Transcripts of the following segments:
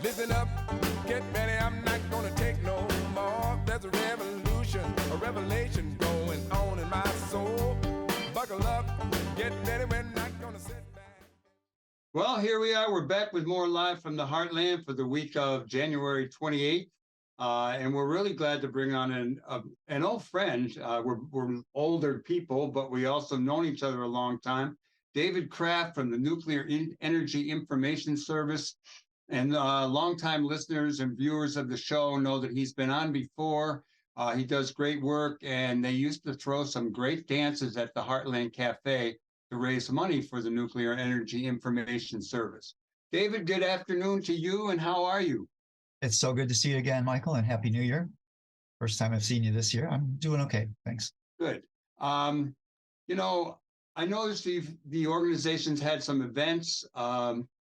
Listen up, get ready, I'm not gonna take no more. There's a revolution, a revelation going on in my soul. Buckle up, get ready, we're not gonna sit back. Well, here we are. We're back with more live from the Heartland for the week of January 28th. And we're really glad to bring on an old friend. We're older people, but we also known each other a long time. David Kraft from the Nuclear Energy Information Service. And longtime listeners and viewers of the show know that he's been on before. He does great work, and they used to throw some great dances at the Heartland Cafe to raise money for the Nuclear Energy Information Service. David, good afternoon to you, and how are you? It's so good to see you again, Michael, and Happy New Year. First time I've seen you this year. I'm doing okay, thanks. Good. You know, I noticed the organization's had some events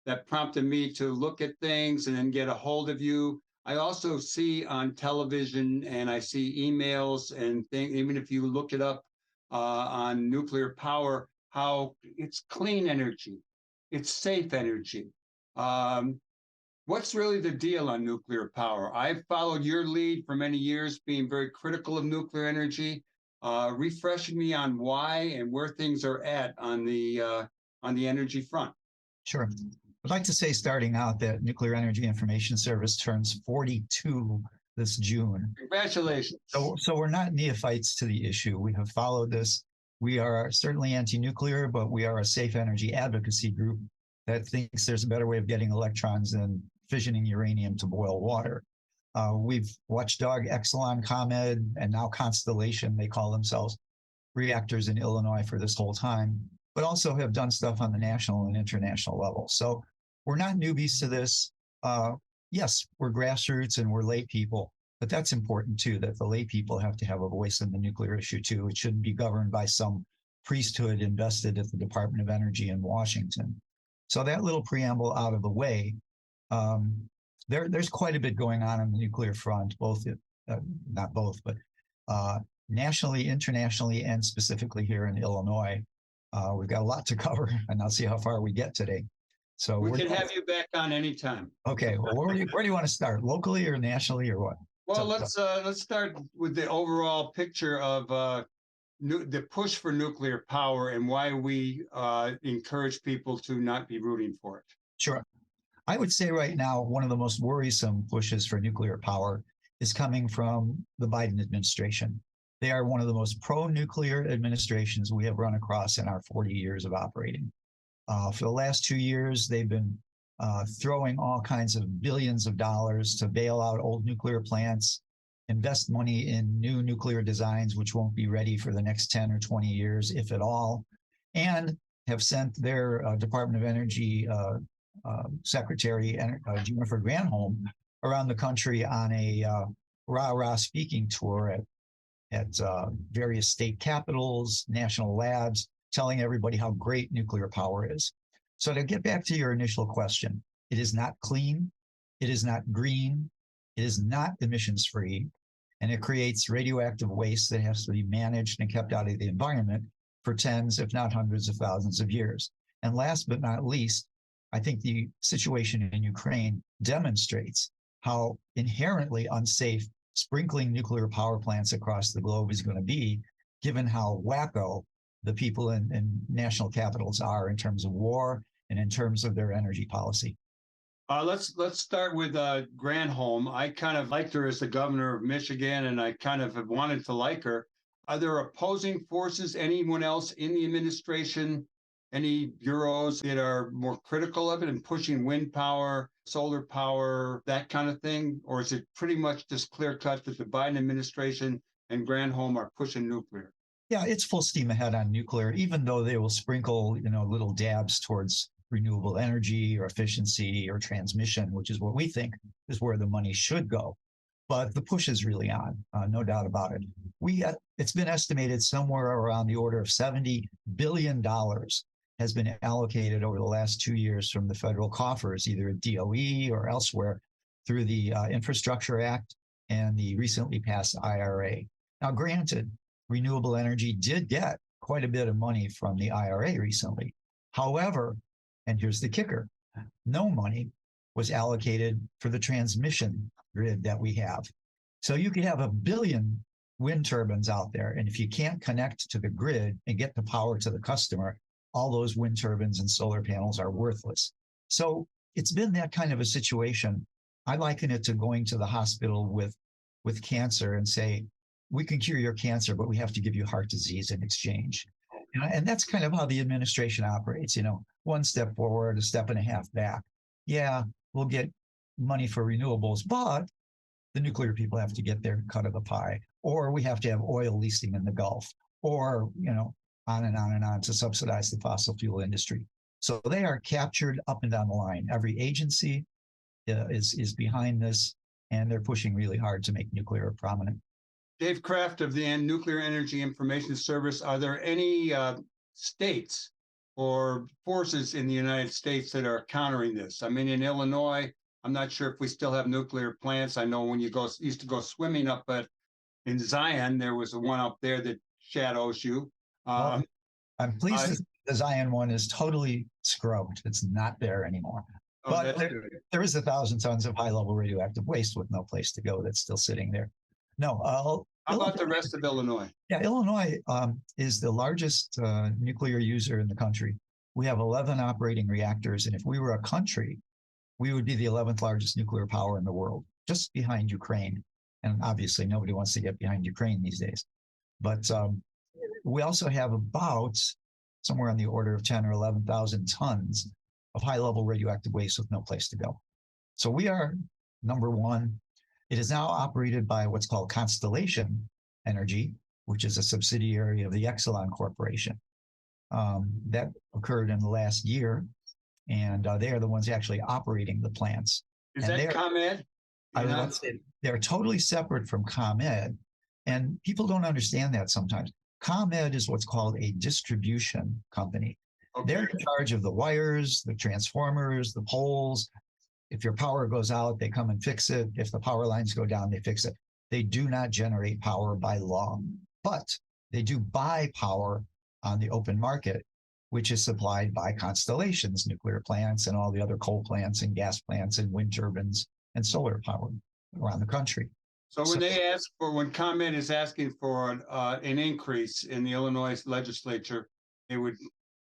that prompted me to look at things and then get a hold of you. I also see on television and I see emails and things, even if you look it up on nuclear power, how it's clean energy, it's safe energy. What's really the deal on nuclear power? I've followed your lead for many years, being very critical of nuclear energy, refreshing me on why and where things are at on the energy front. Sure. I'd like to say, starting out, that Nuclear Energy Information Service turns 42 this June. Congratulations. So we're not neophytes to the issue. We have followed this. We are certainly anti-nuclear, but we are a safe energy advocacy group that thinks there's a better way of getting electrons than fissioning uranium to boil water. We've watchdog Exelon, ComEd, and now Constellation, they call themselves, reactors in Illinois for this whole time, but also have done stuff on the national and international level. So we're not newbies to this. Yes, we're grassroots and we're lay people, but that's important too, that the lay people have to have a voice in the nuclear issue too. It shouldn't be governed by some priesthood invested at the Department of Energy in Washington. So that little preamble out of the way, there's quite a bit going on the nuclear front, not both, but nationally, internationally, and specifically here in Illinois. We've got a lot to cover, and I'll see how far we get today. So we can have you back on anytime. Okay. Well, where do you want to start? Locally or nationally or what? Well, let's start with the overall picture of the push for nuclear power and why we encourage people to not be rooting for it. Sure. I would say right now, one of the most worrisome pushes for nuclear power is coming from the Biden administration. They are one of the most pro-nuclear administrations we have run across in our 40 years of operating. For the last 2 years, they've been throwing all kinds of billions of dollars to bail out old nuclear plants, invest money in new nuclear designs, which won't be ready for the next 10 or 20 years, if at all, and have sent their Department of Energy Secretary, Jennifer Granholm, around the country on a rah-rah speaking tour at various state capitals, national labs, telling everybody how great nuclear power is. So to get back to your initial question, it is not clean, it is not green, it is not emissions free, and it creates radioactive waste that has to be managed and kept out of the environment for tens, if not hundreds of thousands of years. And last but not least, I think the situation in Ukraine demonstrates how inherently unsafe sprinkling nuclear power plants across the globe is going to be, given how wacko the people in national capitals are in terms of war and in terms of their energy policy. Let's start with Granholm. I kind of liked her as the governor of Michigan, and I kind of have wanted to like her. Are there opposing forces, anyone else in the administration, any bureaus that are more critical of it and pushing wind power, solar power, that kind of thing? Or is it pretty much just clear cut that the Biden administration and Granholm are pushing nuclear? Yeah, it's full steam ahead on nuclear, even though they will sprinkle, little dabs towards renewable energy or efficiency or transmission, which is what we think is where the money should go. But the push is really on, no doubt about it. It's been estimated somewhere around the order of $70 billion has been allocated over the last 2 years from the federal coffers, either at DOE or elsewhere, through the Infrastructure Act and the recently passed IRA. Now, granted, renewable energy did get quite a bit of money from the IRA recently. However, and here's the kicker, no money was allocated for the transmission grid that we have. So you could have 1 billion wind turbines out there, and if you can't connect to the grid and get the power to the customer, all those wind turbines and solar panels are worthless. So it's been that kind of a situation. I liken it to going to the hospital with cancer and say, we can cure your cancer, but we have to give you heart disease in exchange. And that's kind of how the administration operates, 1 step forward, 1.5 steps back. Yeah, we'll get money for renewables, but the nuclear people have to get their cut of the pie, or we have to have oil leasing in the Gulf, or, on and on and on to subsidize the fossil fuel industry. So they are captured up and down the line. Every agency is behind this, and they're pushing really hard to make nuclear prominent. Dave Kraft of the Nuclear Energy Information Service, are there any states or forces in the United States that are countering this? I mean, in Illinois, I'm not sure if we still have nuclear plants. I know when you used to go swimming up in Zion, there was one up there that shadows you. Well, I'm pleased that the Zion one is totally scrubbed. It's not there anymore. But there is 1,000 tons of high-level radioactive waste with no place to go that's still sitting there. No. How about the rest of Illinois? Yeah, Illinois is the largest nuclear user in the country. We have 11 operating reactors, and if we were a country, we would be the 11th largest nuclear power in the world, just behind Ukraine. And obviously, nobody wants to get behind Ukraine these days. But we also have about somewhere on the order of 10 or 11,000 tons of high-level radioactive waste with no place to go. So we are number one. It is now operated by what's called Constellation Energy, which is a subsidiary of the Exelon Corporation. That occurred in the last year, and they are the ones actually operating the plants. Is that ComEd? I would like to say they're totally separate from ComEd, and people don't understand that sometimes. ComEd is what's called a distribution company. Okay. They're in charge of the wires, the transformers, the poles. If your power goes out, they come and fix it. If the power lines go down, they fix it. They do not generate power by law, but they do buy power on the open market, which is supplied by Constellation's nuclear plants and all the other coal plants and gas plants and wind turbines and solar power around the country. So when ComEd is asking for an increase in the Illinois legislature, they would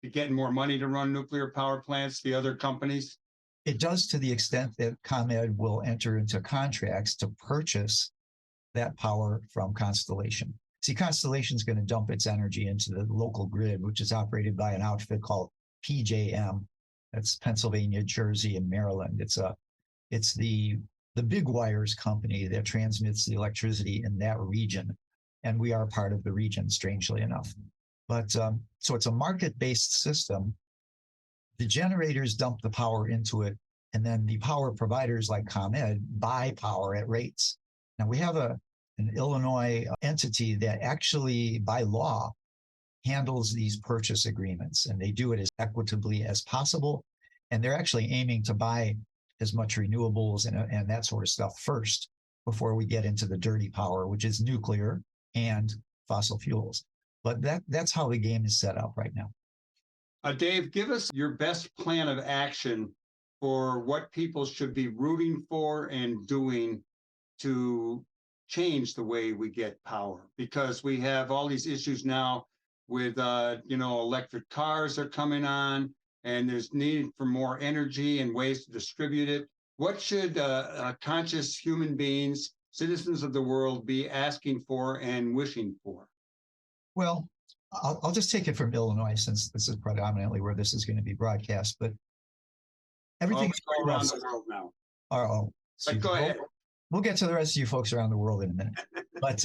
be getting more money to run nuclear power plants, the other companies? It does, to the extent that ComEd will enter into contracts to purchase that power from Constellation. See, Constellation is going to dump its energy into the local grid, which is operated by an outfit called PJM. That's Pennsylvania, Jersey, and Maryland. It's the big wires company that transmits the electricity in that region, and we are part of the region, strangely enough. But so it's a market-based system. The generators dump the power into it, and then the power providers like ComEd buy power at rates. Now, we have an Illinois entity that actually, by law, handles these purchase agreements, and they do it as equitably as possible. And they're actually aiming to buy as much renewables and that sort of stuff first before we get into the dirty power, which is nuclear and fossil fuels. But that's how the game is set up right now. Dave, give us your best plan of action for what people should be rooting for and doing to change the way we get power, because we have all these issues now with, electric cars are coming on, and there's need for more energy and ways to distribute it. What should conscious human beings, citizens of the world, be asking for and wishing for? Well, I'll just take it from Illinois, since this is predominantly where this is going to be broadcast, but everything's going around the world now. But go ahead. We'll get to the rest of you folks around the world in a minute. But,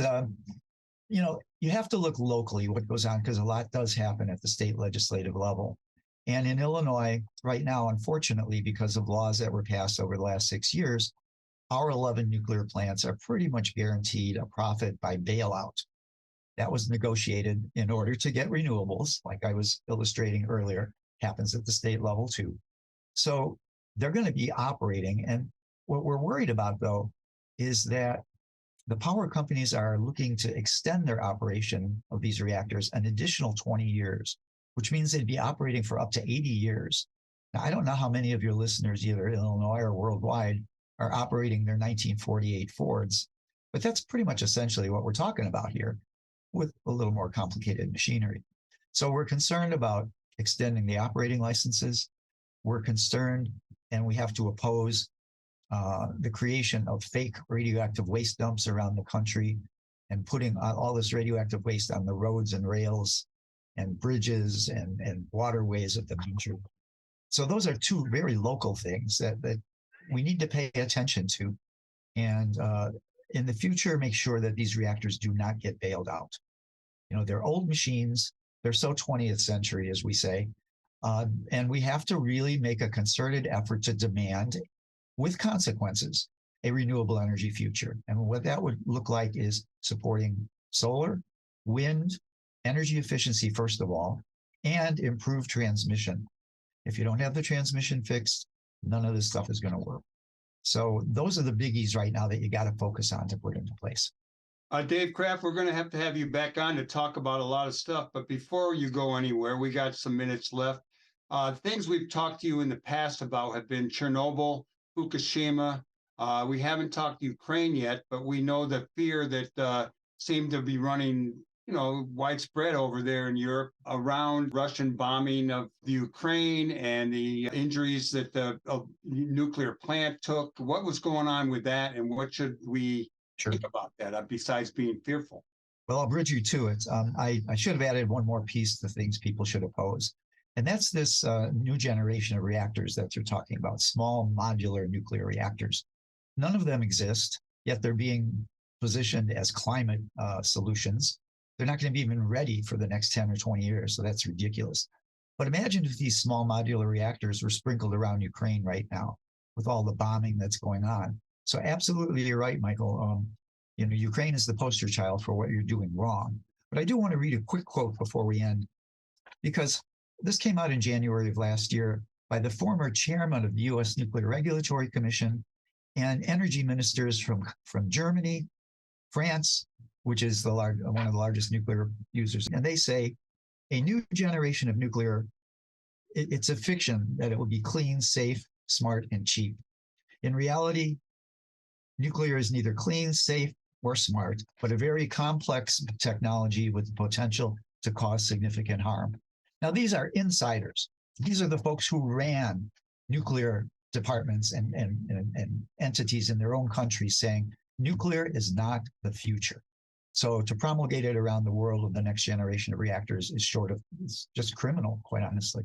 you have to look locally what goes on, because a lot does happen at the state legislative level. And in Illinois right now, unfortunately, because of laws that were passed over the last 6 years, our 11 nuclear plants are pretty much guaranteed a profit by bailout. That was negotiated in order to get renewables, like I was illustrating earlier, happens at the state level too. So they're going to be operating. And what we're worried about, though, is that the power companies are looking to extend their operation of these reactors an additional 20 years, which means they'd be operating for up to 80 years. Now, I don't know how many of your listeners, either in Illinois or worldwide, are operating their 1948 Fords, but that's pretty much essentially what we're talking about here with a little more complicated machinery. So we're concerned about extending the operating licenses. We're concerned, and we have to oppose the creation of fake radioactive waste dumps around the country and putting all this radioactive waste on the roads and rails and bridges and waterways of the country. So those are two very local things that we need to pay attention to. And in the future, make sure that these reactors do not get bailed out. You know, they're old machines. They're so 20th century, as we say. And we have to really make a concerted effort to demand, with consequences, a renewable energy future. And what that would look like is supporting solar, wind, energy efficiency, first of all, and improved transmission. If you don't have the transmission fixed, none of this stuff is going to work. So those are the biggies right now that you got to focus on to put into place. Dave Kraft, we're going to have you back on to talk about a lot of stuff. But before you go anywhere, we got some minutes left. Things we've talked to you in the past about have been Chernobyl, Fukushima. We haven't talked Ukraine yet, but we know the fear that seemed to be running, widespread over there in Europe around Russian bombing of the Ukraine and the injuries that the nuclear plant took. What was going on with that, and what should we think about that besides being fearful? Well, I'll bridge you to it. I should have added one more piece to things people should oppose. And that's this new generation of reactors that you're talking about, small modular nuclear reactors. None of them exist, yet they're being positioned as climate solutions. They're not going to be even ready for the next 10 or 20 years, so that's ridiculous. But imagine if these small modular reactors were sprinkled around Ukraine right now with all the bombing that's going on. So absolutely, you're right, Michael. Ukraine is the poster child for what you're doing wrong. But I do want to read a quick quote before we end, because this came out in January of last year by the former chairman of the U.S. Nuclear Regulatory Commission and energy ministers from Germany, France, which is one of the largest nuclear users. And they say a new generation of nuclear, it's a fiction that it will be clean, safe, smart, and cheap. In reality, nuclear is neither clean, safe, or smart, but a very complex technology with the potential to cause significant harm. Now, these are insiders. These are the folks who ran nuclear departments and entities in their own countries saying nuclear is not the future. So to promulgate it around the world with the next generation of reactors is it's just criminal, quite honestly.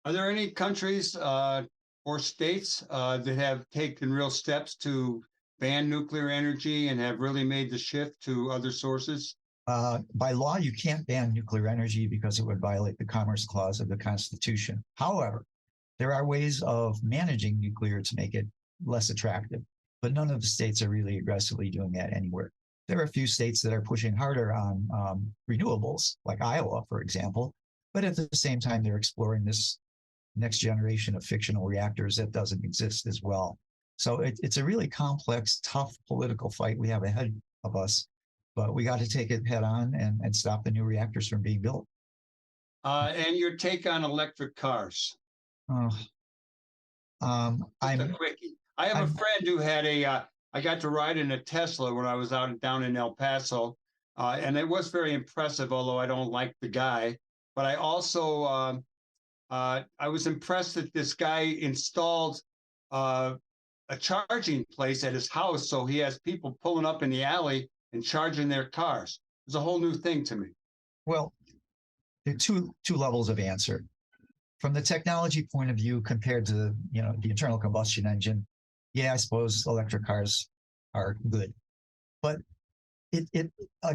Are there any countries or states that have taken real steps to ban nuclear energy and have really made the shift to other sources? By law, you can't ban nuclear energy because it would violate the Commerce Clause of the Constitution. However, there are ways of managing nuclear to make it less attractive, but none of the states are really aggressively doing that anywhere. There are a few states that are pushing harder on renewables, like Iowa, for example, but at the same time, they're exploring this next generation of fictional reactors that doesn't exist as well. So it's a really complex, tough political fight we have ahead of us. But we got to take it head on and stop the new reactors from being built. And your take on electric cars? I'm a quickie. I have a friend who had I got to ride in a Tesla when I was down in El Paso, and it was very impressive, although I don't like the guy. But I also, I was impressed that this guy installed a charging place at his house, so he has people pulling up in the alley and charging their cars. It's a whole new thing to me. Well, there are two levels of answer. From the technology point of view, compared to the internal combustion engine, yeah, I suppose electric cars are good. But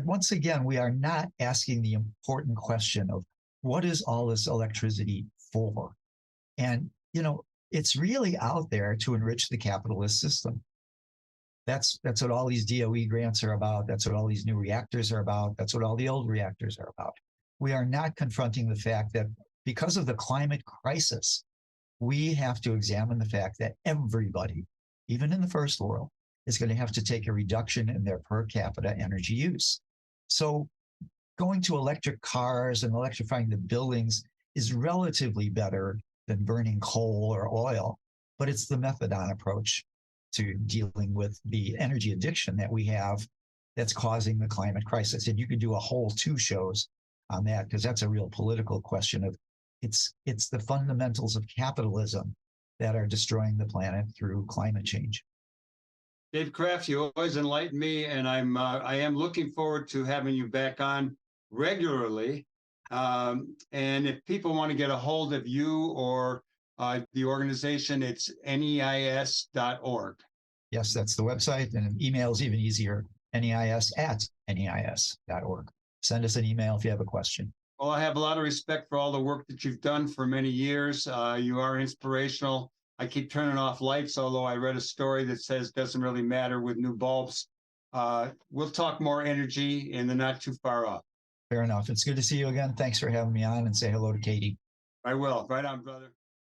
once again, we are not asking the important question of what is all this electricity for? And it's really out there to enrich the capitalist system. That's what all these DOE grants are about. That's what all these new reactors are about. That's what all the old reactors are about. We are not confronting the fact that because of the climate crisis, we have to examine the fact that everybody, even in the first world, is going to have to take a reduction in their per capita energy use. So going to electric cars and electrifying the buildings is relatively better than burning coal or oil, but it's the methadone approach to dealing with the energy addiction that we have that's causing the climate crisis. And you could do a whole 2 shows on that, because that's a real political question of it's the fundamentals of capitalism that are destroying the planet through climate change. Dave Kraft, you always enlighten me, and I am looking forward to having you back on regularly. And if people want to get a hold of you or the organization, it's neis.org. Yes, that's the website, and email is even easier, neis@neis.org. Send us an email if you have a question. Well, I have a lot of respect for all the work that you've done for many years. You are inspirational. I keep turning off lights, although I read a story that says it doesn't really matter with new bulbs. We'll talk more energy in the not too far off. Fair enough. It's good to see you again. Thanks for having me on, and say hello to Katie. I will. Right on, brother.